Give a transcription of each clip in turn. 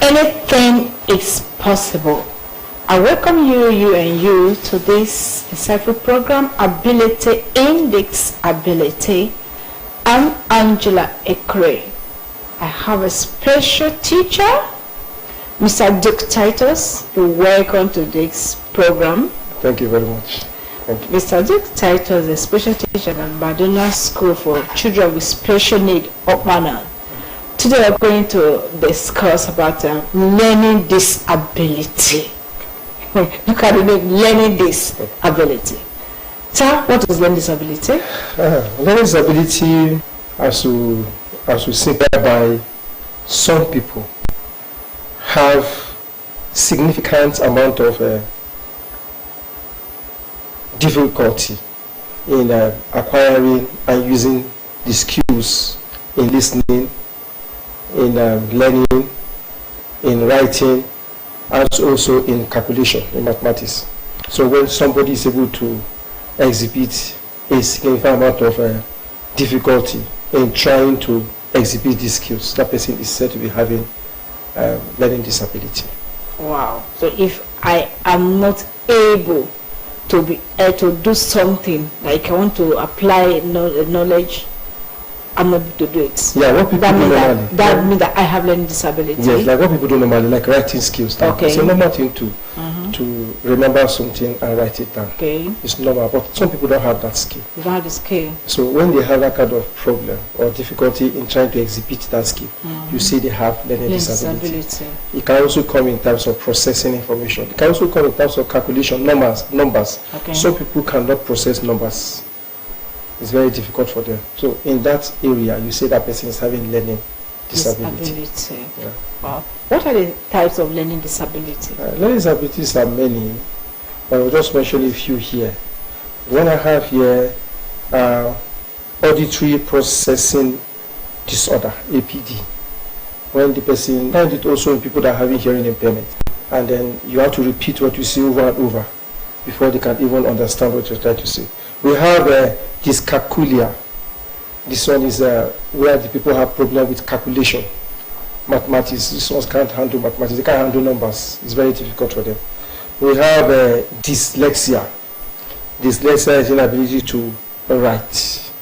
anything is possible. I welcome you to this insightful program, Ability Index Ability. I'm Angela Ekre. I have a special teacher, Mr. Duke Titus. Welcome to this program. Thank you very much. Thank you. Mr. Duke Titus is a special teacher at Madonna School for Children with Special Need, Okmana. Today we're going to discuss about learning disability. Look at the name, learning disability. Sir, what is learning disability? Learning disability, as we see by some people, have significant amount of difficulty in acquiring and using the skills in listening, in learning, in writing, and also in calculation, in mathematics. So when somebody is able to exhibit a significant amount of difficulty in trying to exhibit these skills, that person is said to be having learning disability. Wow. So if I am not able to be to do something, like I want to apply knowledge, I'm not able to do it. Yeah, what people do normally. That means that I have learning disability. Yes, like what people do normally, like writing skills. Okay. It's a normal thing to remember something and write it down. Okay. It's normal, but some people don't have that skill. You don't have the skill. So when they have that kind of problem or difficulty in trying to exhibit that skill, you see they have learning disability. It can also come in terms of processing information. It can also come in terms of calculation, numbers. Okay. Some people cannot process numbers. It's very difficult for them. So in that area, you say that person is having learning disability. Yeah. Wow. What are the types of learning disability? Learning disabilities are many, but I'll just mention a few here. The one I have here, auditory processing disorder, APD. When the person, find it also in people that are having hearing impairment, and then you have to repeat what you say over and over before they can even understand what you're trying to say. We have dyscalculia. This one is where the people have problem with calculation, mathematics. These ones can't handle mathematics. They can't handle numbers. It's very difficult for them. We have dyslexia. Dyslexia is inability to write,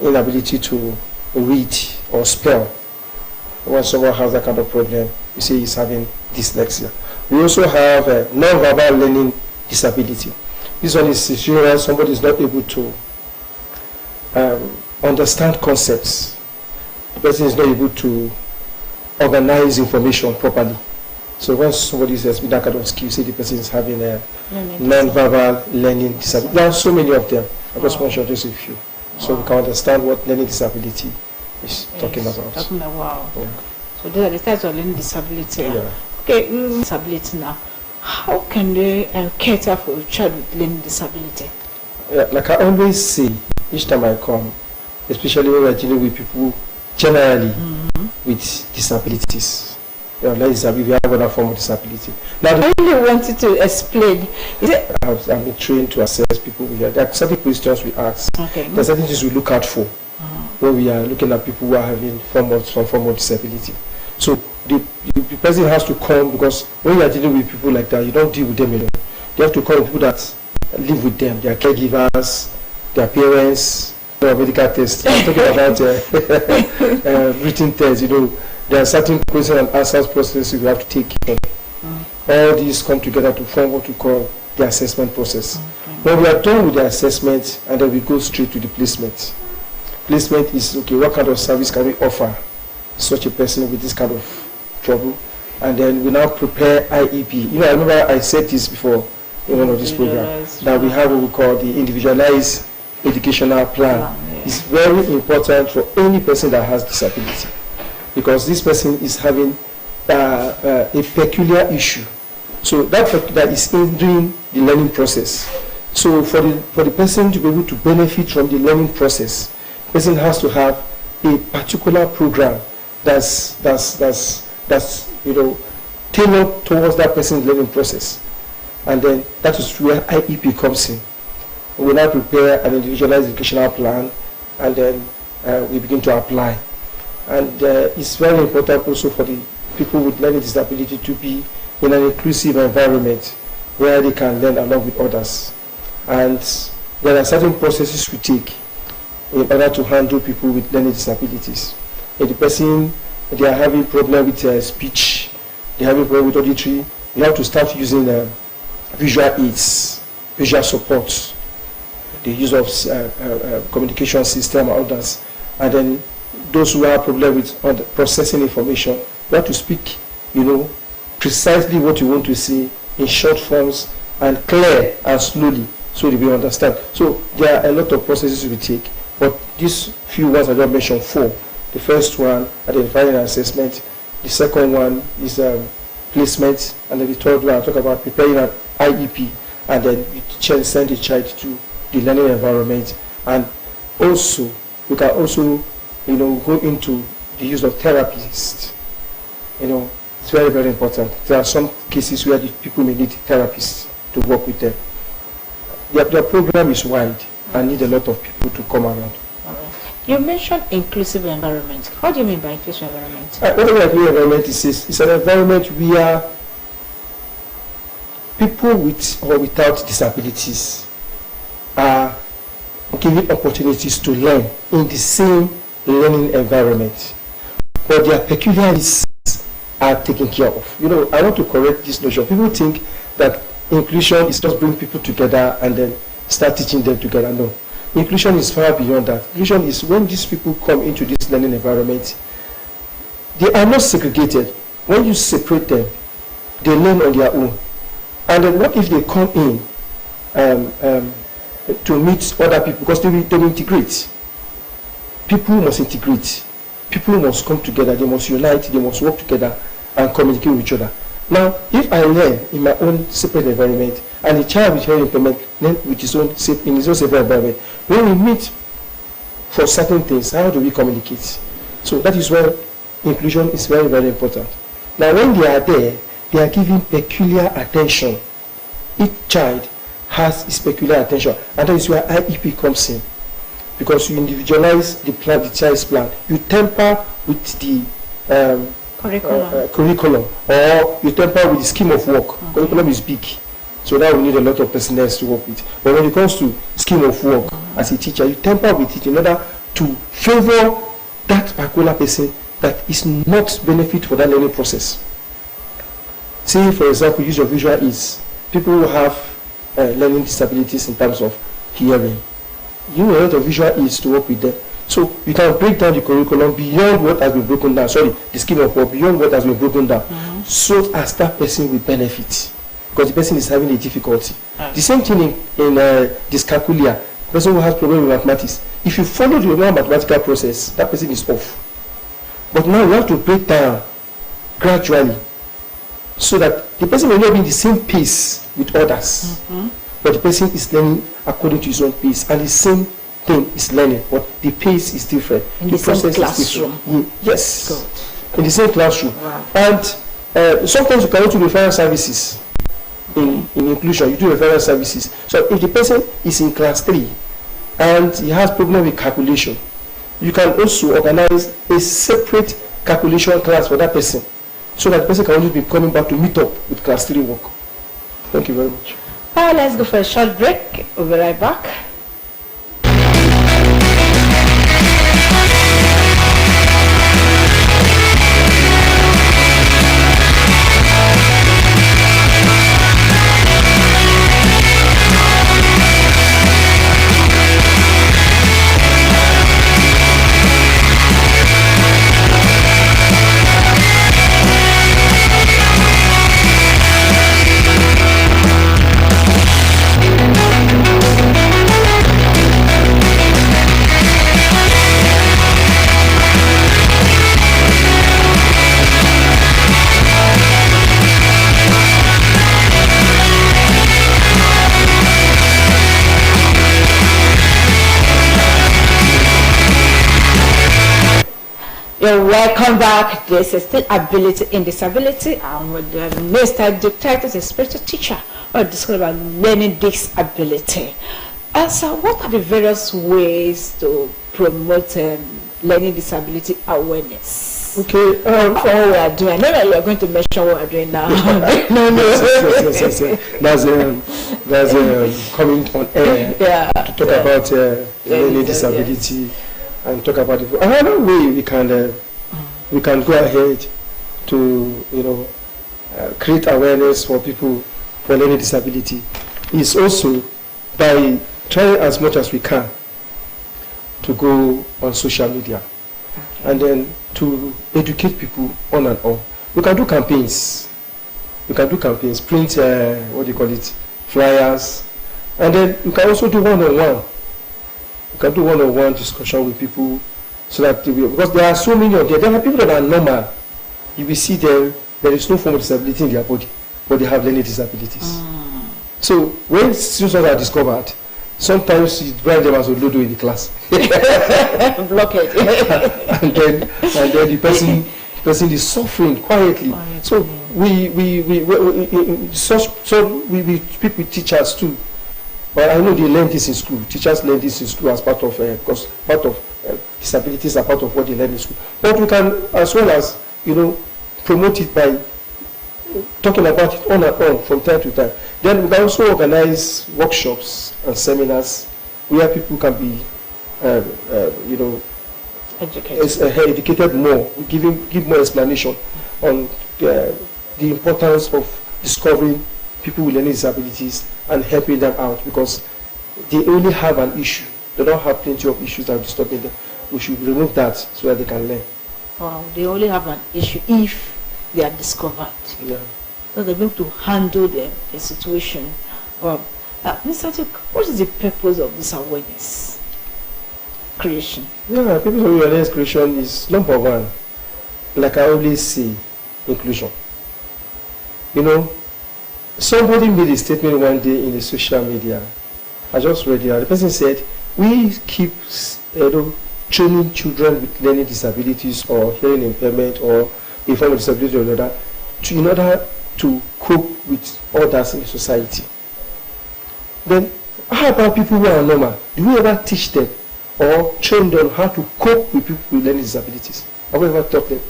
inability to read or spell. When someone has that kind of problem, you say he's having dyslexia. We also have non-verbal learning disability. This one is usually somebody is not able to understand concepts. The person is not able to organize information properly. So when somebody says with that kind of skill, you see the person is having a non-verbal learning disability. There are so many of them. I just mentioned just a few. So we can understand what learning disability is talking about. Wow. Yeah. So these are the types of learning disability. Yeah. Okay, disability now. How can they cater for a child with learning disability? Yeah, like I always say, each time I come, especially when we're dealing with people generally with disabilities. We have another form of disability. Now, I really wanted to explain. I've been trained to assess people. There are certain questions we ask. Okay. There are certain things we look out for when we are looking at people who are having some form of disability. So the person has to come, because when you are dealing with people like that, you don't deal with them alone. You have to call people that live with them, their caregivers, their parents, medical tests. I'm talking about written tests. There are certain questions and answers processes you have to take in. All these come together to form what we call the assessment process. When we are done with the assessment, and then we go straight to the placement. Placement is, okay, what kind of service can we offer such a person with this kind of trouble? And then we now prepare IEP. I remember I said this before in one of these programs, that we have what we call the individualized educational plan. It's very important for any person that has disability, because this person is having a peculiar issue. So that is hindering the learning process. So for the person to be able to benefit from the learning process, the person has to have a particular program that's tailored towards that person's learning process. And then that is where IEP comes in. We now prepare an individualized educational plan, and then we begin to apply. And it's very important also for the people with learning disability to be in an inclusive environment where they can learn along with others. And there are certain processes we take in order to handle people with learning disabilities. If the person, they are having problem with speech, they are having problem with auditory, you have to start using visual aids, visual support, the use of communication system and others. And then those who have problem with processing information, you have to speak, precisely what you want to say in short forms and clear and slowly so they will understand. So there are a lot of processes we take, but these few ones I just mentioned, 4. The first one, identifying and assessment. The second one is placement, and then the third one I talk about preparing an IEP, and then you send the child to the learning environment. And also we can also go into the use of therapists. It's very, very important. There are some cases where the people may need therapists to work with them. Their program is wide and need a lot of people to come around. You mentioned inclusive environment. What do you mean by inclusive environment? What inclusive environment is an environment where people with or without disabilities are given opportunities to learn in the same learning environment, but their peculiarities are taken care of. I want to correct this notion. People think that inclusion is just bring people together and then start teaching them together. No. Inclusion is far beyond that. Inclusion is when these people come into this learning environment, they are not segregated. When you separate them, they learn on their own. And then what if they come in to meet other people? Because they will integrate. People must integrate. People must come together. They must unite. They must work together and communicate with each other. Now, if I learn in my own separate environment, and the child with hearing impairment learn with in his own separate environment, when we meet for certain things, how do we communicate? So that is where inclusion is very, very important. Now, when they are there, they are given peculiar attention. Each child has his peculiar attention, and that is where IEP comes in, because you individualize the child's plan. You temper with the curriculum, or you temper with the scheme of work. Curriculum is big, so that we need a lot of personnel to work with. But when it comes to scheme of work, as a teacher, you temper with it in order to favor that particular person that is not benefit for that learning process. Say, for example, use of visual aids. People who have learning disabilities in terms of hearing, you need a lot of visual aids to work with them. So you can break down the curriculum beyond what has been broken down. The scheme of work beyond what has been broken down, so as that person will benefit, because the person is having a difficulty. The same thing in dyscalculia. The person who has problem with mathematics. If you follow the normal mathematical process, that person is off. But now you have to break down gradually, so that the person may not be in the same pace with others, but the person is learning according to his own pace, and the same thing is learning, but the pace is different. In the same classroom. Yes. Good. In the same classroom. Wow. And sometimes you can also do referral services in inclusion. You do referral services. So if the person is in class 3 and he has problem with calculation, you can also organize a separate calculation class for that person, so that the person can only be coming back to meet up with class 3 work. Thank you very much. Let's go for a short break. We'll be right back. Welcome back. This is still Ability in Disability. I'm with Mr. Dictator, a spiritual teacher, or discuss about learning disability. So what are the various ways to promote learning disability awareness? Okay. What we are doing. I know that you are going to mention what we are doing now. No. Yes. That's coming on air to talk about learning disability and talk about it. Another way we can go ahead to create awareness for people for learning disability is also by trying as much as we can to go on social media and then to educate people on and on. We can do campaigns. Print flyers, and then we can also do one-on-one. We can do one-on-one discussion with people so that because there are so many of them. There are people that are normal. You will see them. There is no form of disability in their body, but they have learning disabilities. So when situations are discovered, sometimes you write them as a Ludo in the class. Block it. and then the person is suffering quietly. So we speak with teachers too. But I know they learn this in school. Teachers learn this in school as part of disabilities are part of what they learn in school. But we can, as well as promote it by talking about it on and on from time to time. Then we can also organize workshops and seminars where people can be, educated more, give more explanation on the importance of discovering people with learning disabilities and helping them out, because they only have an issue. They don't have plenty of issues that are disturbing them. We should remove that so that they can learn. Wow, they only have an issue if they are discovered. Yeah. So they're able to handle the situation. Mr. Tuk, what is the purpose of this awareness creation? Yeah, the purpose of awareness creation is number one, like I always say, inclusion. Somebody made a statement one day in the social media. I just read it. The person said, we keep training children with learning disabilities or hearing impairment or a form of disability or another in order to cope with others in society. Then how about people who are normal? Do we ever teach them or train them how to cope with people with learning disabilities? Have we ever taught them?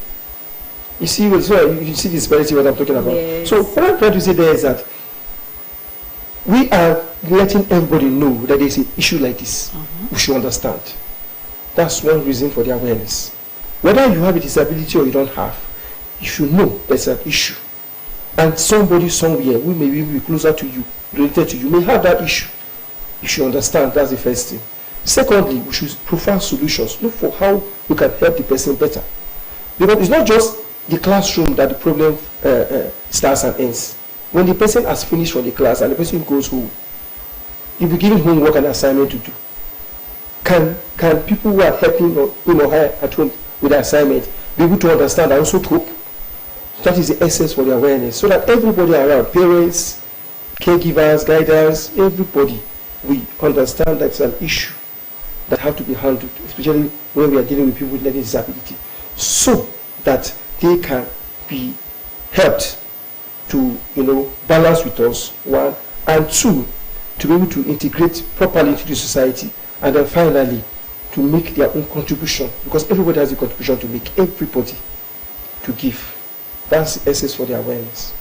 You see the disparity what I'm talking about. Yes. So what I'm trying to say there is that we are letting everybody know that there is an issue like this. We should understand. That's one reason for the awareness. Whether you have a disability or you don't have, you should know there's an issue. And somebody somewhere who may be closer to you, related to you, may have that issue. You should understand. That's the first thing. Secondly, we should provide solutions. Look for how we can help the person better. Because it's not just the classroom that the problem starts and ends. When the person has finished from the class and the person goes home, you'll be giving homework and assignment to do. Can people who are helping her at home with the assignment be able to understand and also cope? That is the essence for the awareness, so that everybody around, parents, caregivers, guidance, everybody, we understand that it's an issue that have to be handled, especially when we are dealing with people with learning disability, so that they can be helped to balance with us, one, and two, to be able to integrate properly into the society, and then finally to make their own contribution, because everybody has a contribution to make, everybody to give. That's the essence for the awareness.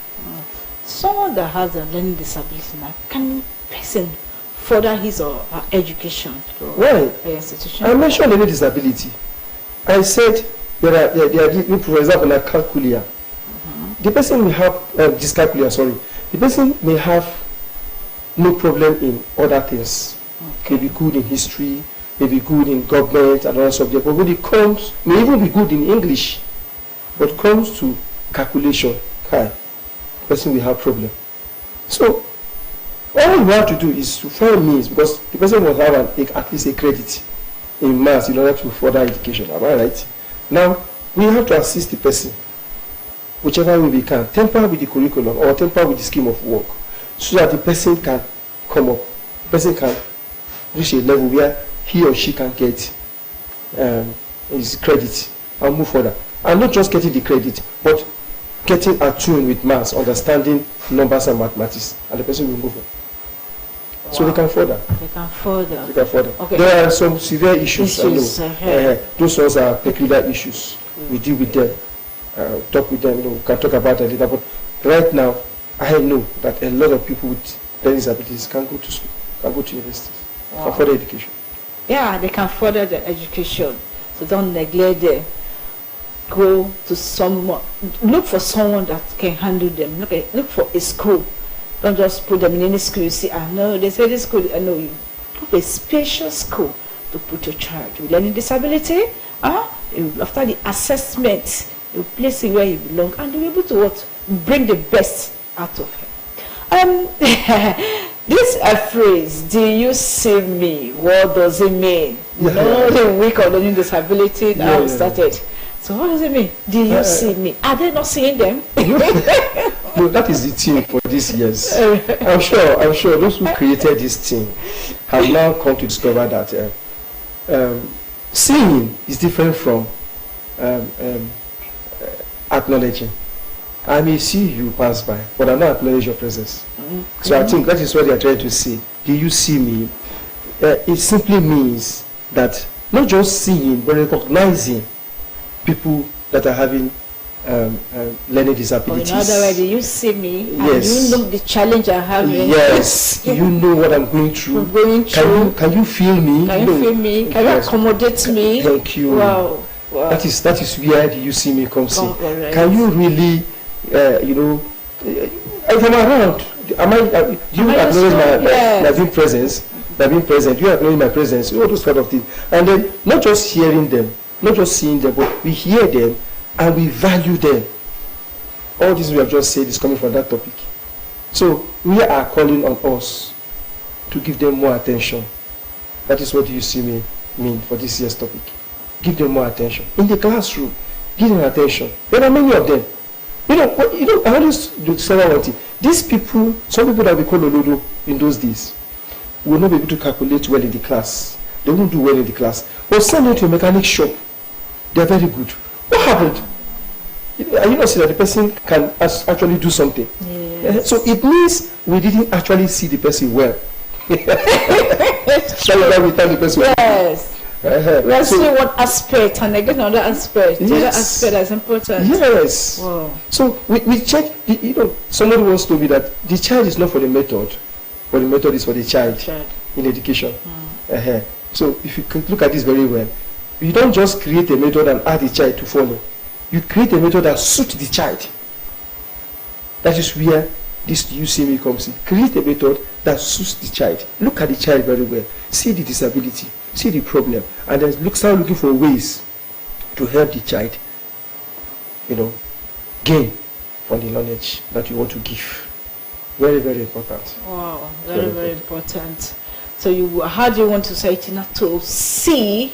Someone that has a learning disability now, can a person further his or her education through an institution? I mentioned learning disability. I said there are for example, like calculia. The person may have dyscalculia, the person may have no problem in other things. May be good in history, may be good in government and other subjects, but when it comes, may even be good in English, but comes to calculation, the person will have problem. So all we have to do is to find means, because the person must have at least a credit in maths in order to further education. Am I right? Now we have to assist the person whichever way we can, temper with the curriculum or temper with the scheme of work, so that the person can come up, the person can reach a level where he or she can get his credit and move further. And not just getting the credit, but getting attuned with maths, understanding numbers and mathematics, and the person will move on. So they can further. They can further. They can further. Okay. There are some severe issues. Issues, I know. Those ones are peculiar issues. We deal with them. Talk with them. We can talk about it later. But right now, I know that a lot of people with learning disabilities can go to school, can go to universities, for further education. Yeah, they can further their education. So don't neglect them. Go to someone, look for someone that can handle them. Look for a school. Don't just put them in any school. You see, I know they say this school. I know you. Look for a special school to put your child with learning disability. After the assessment, you place it where you belong, and you'll be able to what? Bring the best out of him. This phrase, "Do you see me?" What does it mean? You know, the week of learning disability now started. So what does it mean? Do you see me? Are they not seeing them? No, that is the theme for this years. I'm sure those who created this theme have now come to discover that seeing is different from acknowledging. I may see you pass by, but I not acknowledge your presence. So I think that is what they are trying to say. Do you see me? It simply means that not just seeing, but recognizing people that are having learning disabilities. In other words, do you see me? Yes. And you know the challenge I have. Yes. You know what I'm going through. Can you feel me? Can you feel me? Can you accommodate me? Thank you. Wow. That is where do you see me comes in. Can you really, if I'm around, do you acknowledge my being presence? By being present, you acknowledge my presence, all those kind of things. And then not just hearing them, not just seeing them, but we hear them and we value them. All this we have just said is coming from that topic. So we are calling on us to give them more attention. That is what Do You See Me mean for this year's topic. Give them more attention. In the classroom, give them attention. There are many of them. I always discover one thing. These people, some people that we call Olodo in those days, will not be able to calculate well in the class. They won't do well in the class. But send them to a mechanic shop. They're very good. What happened? Are you not seeing that the person can actually do something? Yes. So it means we didn't actually see the person well. That's why we tell the person. Yes. Let's see one aspect and again another aspect. Yes. The other aspect is important. Yes. Wow. So we check. Somebody once told me that the child is not for the method, but the method is for the child. In education. So if you can look at this very well, you don't just create a method and ask the child to follow. You create a method that suits the child. That is where this Do You See Me comes in. Create a method that suits the child. Look at the child very well. See the disability. See the problem. And then start looking for ways to help the child, gain from the knowledge that you want to give. Very, very important. Wow, very, very important. So how do you want society not to see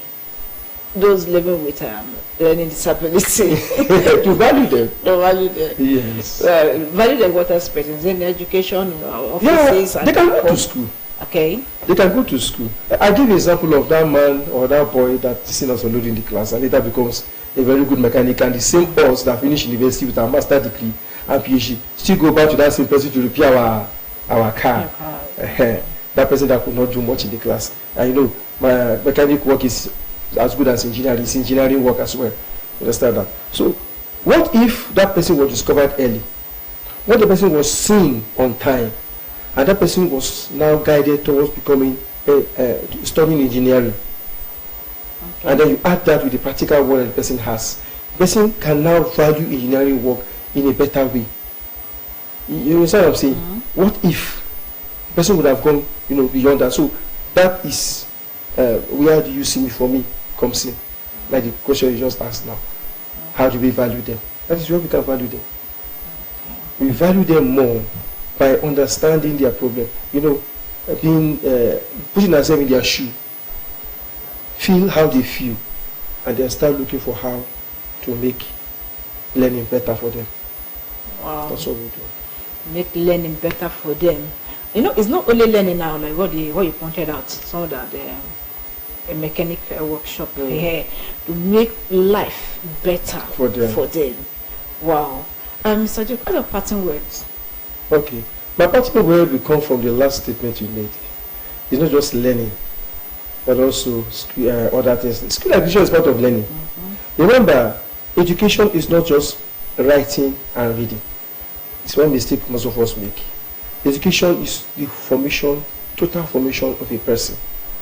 those living with learning disability? To value them. To value them. Yes. Value them what aspect? Is in education, offices? Yeah, they can go to school. Okay. They can go to school. I give an example of that man or that boy that is also loading in the class and later becomes a very good mechanic, and the same us that finished university with a master's degree and PhD still go back to that same person to repair our car. That person that could not do much in the class. And my mechanic work is as good as engineering. It's engineering work as well. You understand that? So what if that person was discovered early? What the person was seen on time, and that person was now guided towards becoming studying engineering. Okay. And then you add that with the practical work that the person has. The person can now value engineering work in a better way. You understand what I'm saying? What if the person would have gone, beyond that? So that is where Do You See Me for me comes in. Like the question you just asked now. How do we value them? That is where we can value them. We value them more by understanding their problem. Being putting ourselves in their shoe. Feel how they feel, and then start looking for how to make learning better for them. Wow. That's what we do. Make learning better for them. It's not only learning now, like what you pointed out, some of that a mechanic workshop here to make life better for them. Wow. Mr. Duke, what are parting words? Okay. My parting word will come from the last statement you made. It's not just learning, but also other things. Skill acquisition is part of learning. Remember, education is not just writing and reading. It's one mistake most of us make. Education is the formation, total formation of a person.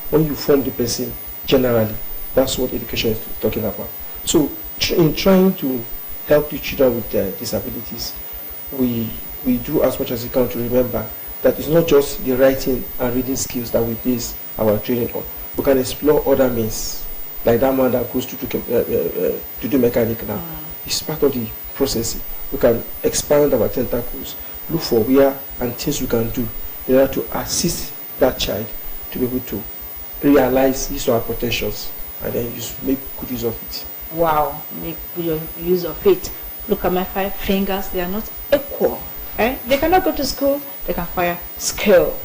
When you form the person generally, that's what education is talking about. So in trying to help the children with their disabilities, we do as much as we can to remember that it's not just the writing and reading skills that we base our training on. We can explore other means, like that man that goes to do mechanic now. It's part of the processing. We can expand our tentacles, look for where and things we can do in order to assist that child to be able to realize his or her potentials and then make good use of it. Wow, make good use of it. Look at my 5 fingers, they are not equal. They cannot go to school, they can acquire skill.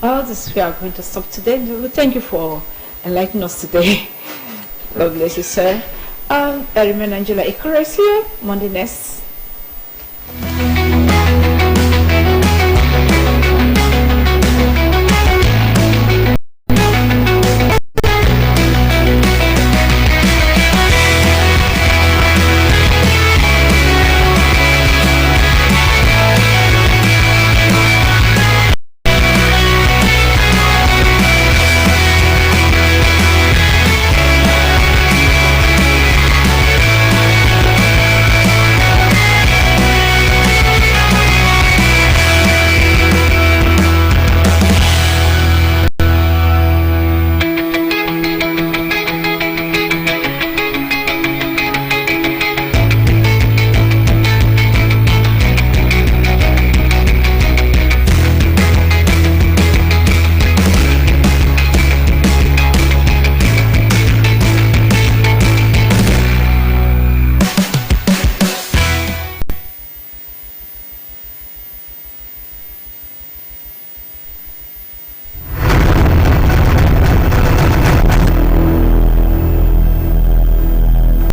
Well, this is where we are going to stop today. Thank you for enlightening us today. God bless you, sir. I remain Angela Ikores here, Monday next.